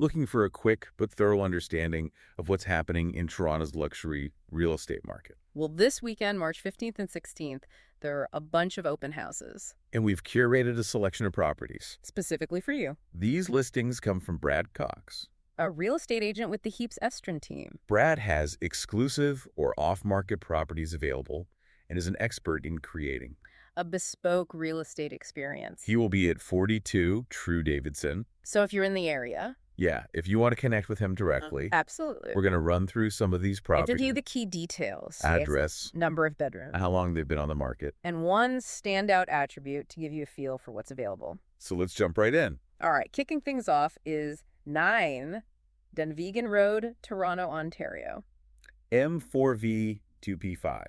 looking for a quick but thorough understanding of what's happening in Toronto's luxury real estate market. Well, this weekend, March 15th and 16th, there are a bunch of open houses, And we've curated a selection of properties. specifically for you. These listings come from Brad Cox. A real estate agent with the Heaps Estrin team. Brad has exclusive or off-market properties available and is an expert in creating. A bespoke real estate experience. He will be at 42 True Davidson. So if you're in the area, Yeah, if you want to connect with him directly, absolutely. we're going to run through some of these Give you properties. the key details. Address, Number of bedrooms. how long they've been on the market. And one standout attribute to give you a feel for what's available. So let's jump right in. All right, kicking things off is 9 Dunvegan Road, Toronto, Ontario. M4V 2P5.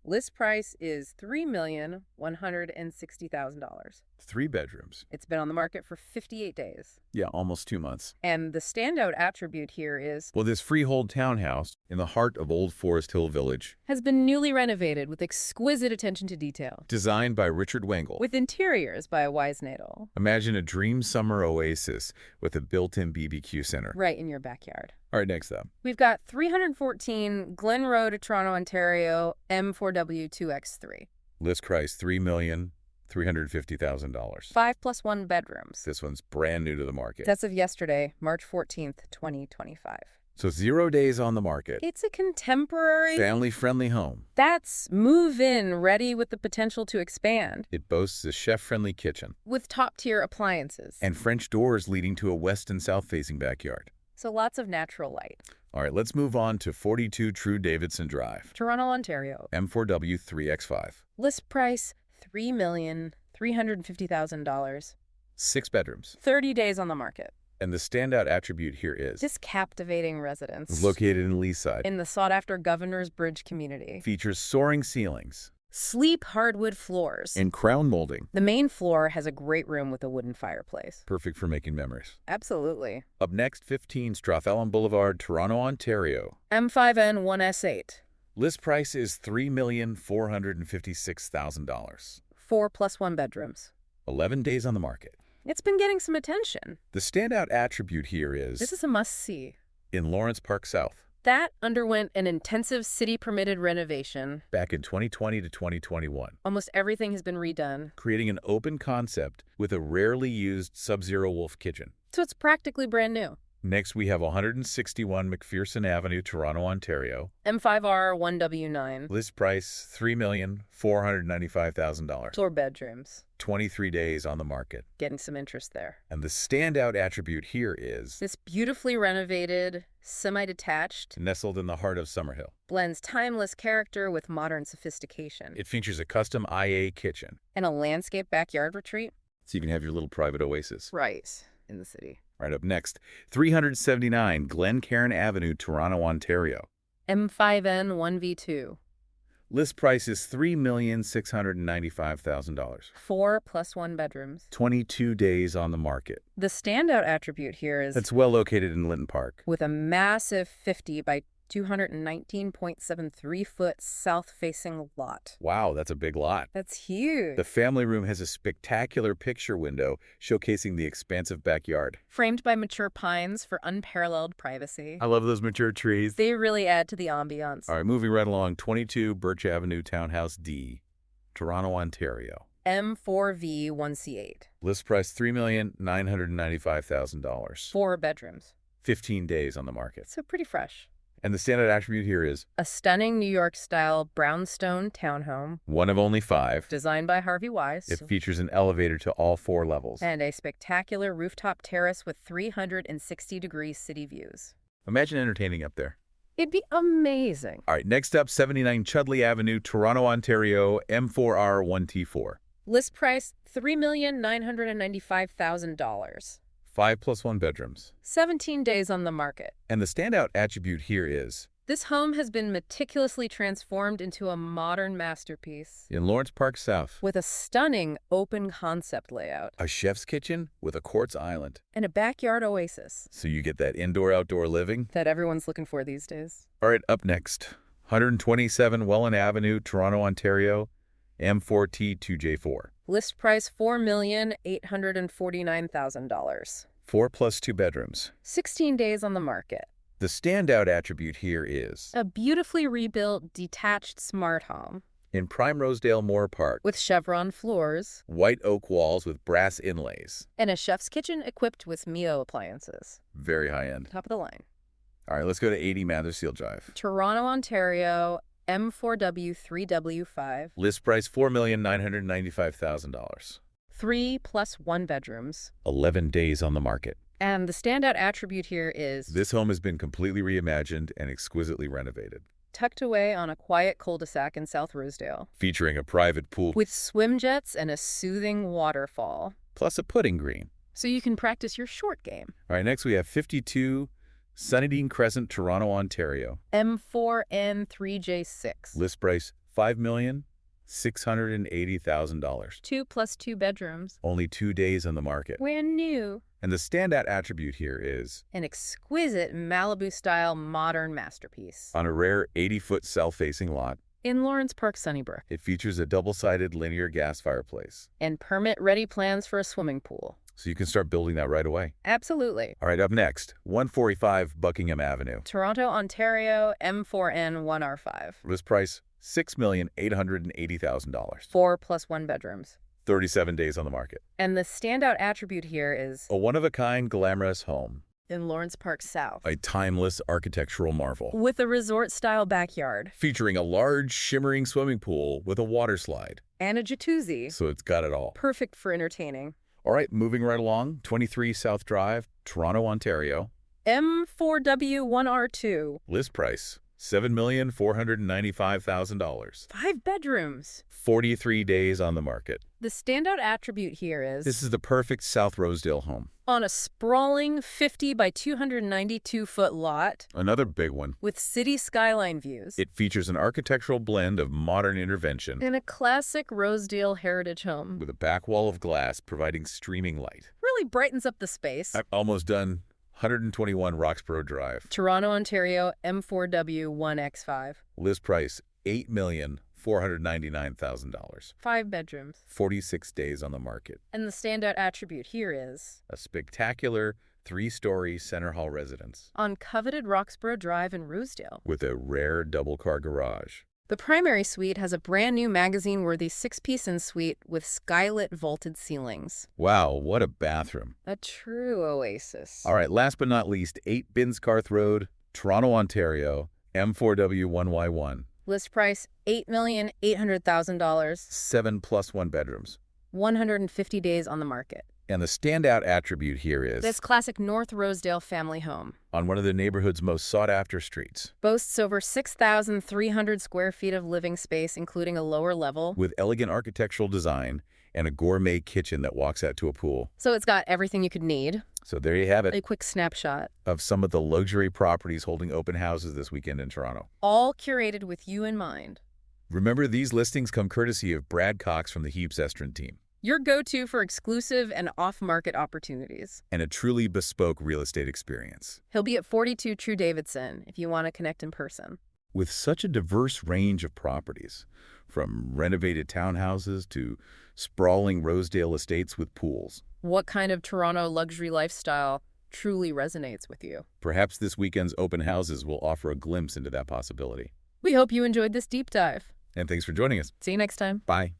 List price is $3,160,000. 3 bedrooms. It's been on the market for 58 days. Yeah, almost 2 months. And the standout attribute here is Well, this freehold townhouse in the heart of Old Forest Hill Village, has been newly renovated with exquisite attention to detail, designed by Richard Wengel. with interiors by a wise Nadel, Imagine a dream summer oasis with a built-in BBQ center. right in your backyard. All right, next up. We've got 314 Glen Road, Toronto, Ontario, M4W2X3. List price $3,350,000. 5 plus 1 bedrooms. This one's brand new to the market. That's of yesterday, March 14th, 2025. So 0 days on the market. It's a contemporary... Family-friendly home. That's move-in ready with the potential to expand, It boasts a chef-friendly kitchen with top-tier appliances. and French doors leading to a west and south-facing backyard. So lots of natural light. All right, let's move on to 42 True Davidson Drive, Toronto, Ontario. M4W3X5. List price, $3,350,000. 6 bedrooms. 30 days on the market. And the standout attribute here is This captivating residence, located in Leaside. in the sought-after Governor's Bridge community, Features soaring ceilings sleep hardwood floors. and crown molding. The main floor has a great room with a wooden fireplace. Perfect for making memories. Absolutely. Up next, 15 Strathallan Boulevard, Toronto, Ontario. M5N1S8. List price is $3,456,000. 4 plus 1 bedrooms. 11 days on the market. It's been getting some attention. The standout attribute here is This is a must-see. in Lawrence Park South, That underwent an intensive city-permitted renovation. back in 2020 to 2021, Almost everything has been redone, creating an open concept with a rarely used Sub-Zero Wolf kitchen. so it's practically brand new. Next, we have 161 McPherson Avenue, Toronto, Ontario. M5R1W9. List price $3,495,000. 4 bedrooms. 23 days on the market. Getting some interest there. And the standout attribute here is This beautifully renovated, semi-detached, nestled in the heart of Summerhill. blends timeless character with modern sophistication. It features a custom IA kitchen, And a landscape backyard retreat. so you can have your little private oasis. Right. In the city. Right up next, 379 Glencairn Avenue, Toronto, Ontario. M5N1V2. List price is $3,695,000. 4 plus 1 bedrooms. 22 days on the market. The standout attribute here is That's well located in Linton Park. with a massive 50 by 219.73-foot south-facing lot. Wow, that's a big lot. That's huge. The family room has a spectacular picture window showcasing the expansive backyard. Framed by mature pines for unparalleled privacy. I love those mature trees. They really add to the ambiance. All right, moving right along, 22 Birch Avenue, Townhouse D, Toronto, Ontario. M4V1C8. List price $3,995,000. 4 bedrooms. 15 days on the market. So pretty fresh. And the standout attribute here is A stunning New York-style brownstone townhome one of only 5. designed by Harvey Wise. It features an elevator to all 4 levels. And a spectacular rooftop terrace with 360-degree city views. Imagine entertaining up there. It'd be amazing. All right, next up, 79 Chudley Avenue, Toronto, Ontario, M4R1T4. List price, $3,995,000. 5 plus 1 bedrooms. 17 days on the market. And the standout attribute here is This home has been meticulously transformed into a modern masterpiece in Lawrence Park South, with a stunning open concept layout a chef's kitchen with a quartz island. and a backyard oasis So you get that indoor-outdoor living. that everyone's looking for these days. All right, up next, 127 Welland Avenue, Toronto, Ontario, M4T2J4. List price $4,849,000. 4 plus 2 bedrooms. 16 days on the market. The standout attribute here is A beautifully rebuilt, detached smart home. in prime Rosedale Moore Park, With chevron floors. white oak walls with brass inlays. And a chef's kitchen equipped with Mio appliances. Very high end. Top of the line. All right, let's go to 80 Matherseal Drive. Toronto, Ontario, M4W3W5. List price $4,995,000. 3 plus 1 bedrooms. 11 days on the market. And the standout attribute here is This home has been completely reimagined and exquisitely renovated, tucked away on a quiet cul-de-sac in South Rosedale, featuring a private pool with swim jets and a soothing waterfall, plus a putting green. so you can practice your short game. All right, next we have 52 Sunnydine Crescent, Toronto, Ontario. M4N3J6. List price $5,680,000. 2 plus 2 bedrooms. Only 2 days on the market. Brand new. And the standout attribute here is An exquisite Malibu-style modern masterpiece. on a rare 80-foot south-facing lot. In Lawrence Park, Sunnybrook. It features a double-sided linear gas fireplace, And permit-ready plans for a swimming pool. so you can start building that right away. Absolutely. All right, up next, 145 Buckingham Avenue. Toronto, Ontario, M4N1R5. List price $6,880,000. 4 plus 1 bedrooms. 37 days on the market. And the standout attribute here is A one-of-a-kind glamorous home, in Lawrence Park South, a timeless architectural marvel, with a resort-style backyard featuring a large shimmering swimming pool with a water slide. and a jacuzzi. So it's got it all. Perfect for entertaining. All right, moving right along, 23 South Drive, Toronto, Ontario. M4W1R2. List price $7,495,000. 5 bedrooms. 43 days on the market. The standout attribute here is This is the perfect South Rosedale home. on a sprawling 50 by 292-foot lot Another big one. with city skyline views It features an architectural blend of modern intervention in a classic Rosedale heritage home. with a back wall of glass providing streaming light. Really brightens up the space. I'm almost done. 121 Roxborough Drive. Toronto, Ontario, M4W1X5. List price $8,499,000. 5 bedrooms. 46 days on the market. And the standout attribute here is A spectacular 3-story center hall residence on coveted Roxborough Drive in Rosedale. with a rare double-car garage. The primary suite has a brand new magazine-worthy 6-piece en-suite with skylit vaulted ceilings. Wow, what a bathroom. A true oasis. All right, last but not least, 8 Binscarth Road, Toronto, Ontario, M4W1Y1. List price $8,800,000. 7 plus 1 bedrooms. 150 days on the market. And the standout attribute here is This classic North Rosedale family home on one of the neighborhood's most sought-after streets, boasts over 6,300 square feet of living space, including a lower level. with elegant architectural design and a gourmet kitchen that walks out to a pool. So it's got everything you could need. So there you have A it, quick snapshot. of some of the luxury properties holding open houses this weekend in Toronto. All curated with you in mind. Remember, these listings come courtesy of Brad Cox from the Heaps Estrin team, Your go-to for exclusive and off-market opportunities. and a truly bespoke real estate experience. He'll be at 42 True Davidson if you want to connect in person. With such a diverse range of properties, from renovated townhouses to sprawling Rosedale estates with pools, What kind of Toronto luxury lifestyle truly resonates with you? perhaps this weekend's open houses will offer a glimpse into that possibility. We hope you enjoyed this deep dive. And thanks for joining us. See you next time. Bye.